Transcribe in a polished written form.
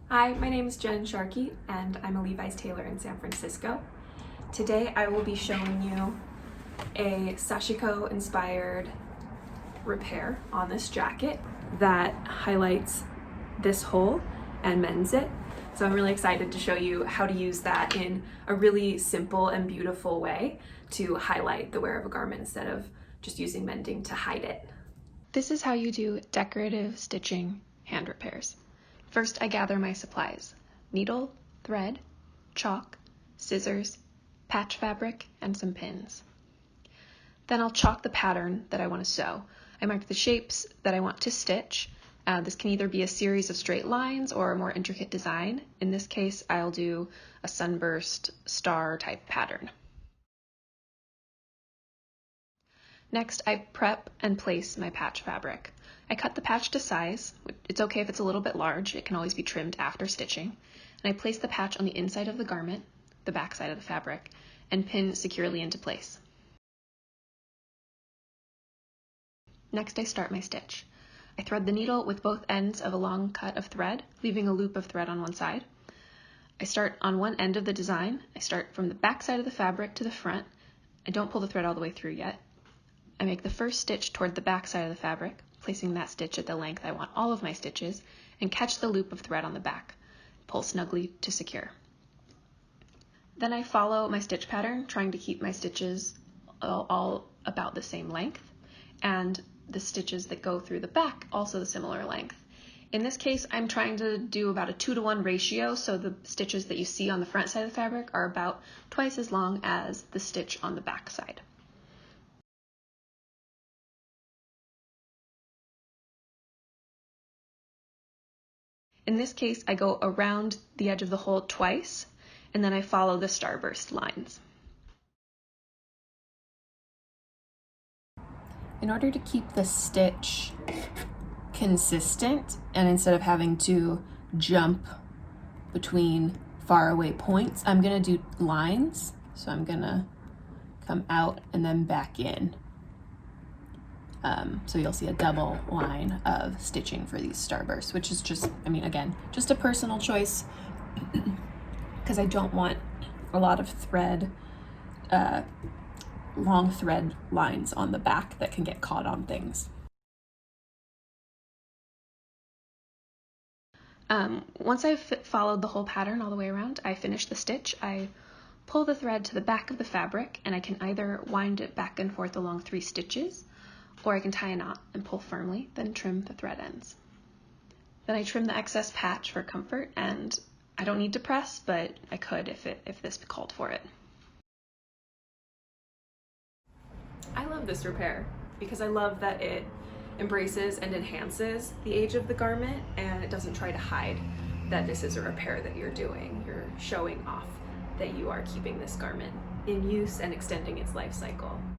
Hi, my name is Jen Sharkey and I'm a Levi's tailor in San Francisco. Today I will be showing you a sashiko inspired repair on this jacket that highlights this hole and mends it. So I'm really excited to show you how to use that in a really simple and beautiful way to highlight the wear of a garment instead of just using mending to hide it. This is how you do decorative stitching hand repairs. First, I gather my supplies: needle, thread, chalk, scissors, patch fabric, and some pins. Then I'll chalk the pattern that I want to sew. I mark the shapes that I want to stitch. This can either be a series of straight lines or a more intricate design. In this case, I'll do a sunburst star type pattern. Next, I prep and place my patch fabric. I cut the patch to size. It's okay if it's a little bit large. It can always be trimmed after stitching. And I place the patch on the inside of the garment, the back side of the fabric, and pin securely into place. Next, I start my stitch. I thread the needle with both ends of a long cut of thread, leaving a loop of thread on one side. I start on one end of the design. I start from the back side of the fabric to the front. I don't pull the thread all the way through yet. I make the first stitch toward the back side of the fabric, placing that stitch at the length I want all of my stitches, and catch the loop of thread on the back. Pull snugly to secure. Then I follow my stitch pattern, trying to keep my stitches all about the same length, and the stitches that go through the back also the similar length. In this case, I'm trying to do about a 2-to-1 ratio, so the stitches that you see on the front side of the fabric are about twice as long as the stitch on the back side. In this case, I go around the edge of the hole twice, and then I follow the starburst lines. In order to keep the stitch consistent, and instead of having to jump between faraway points, I'm gonna do lines. So I'm gonna come out and then back in. So you'll see a double line of stitching for these starbursts, which is just, again, just a personal choice because I don't want a lot of thread, long thread lines on the back that can get caught on things. Once I've followed the whole pattern all the way around, I finish the stitch. I pull the thread to the back of the fabric, and I can either wind it back and forth along 3 stitches, or I can tie a knot and pull firmly, then trim the thread ends. Then I trim the excess patch for comfort, and I don't need to press, but I could if this called for it. I love this repair because I love that it embraces and enhances the age of the garment, and it doesn't try to hide that this is a repair that you're doing. You're showing off that you are keeping this garment in use and extending its life cycle.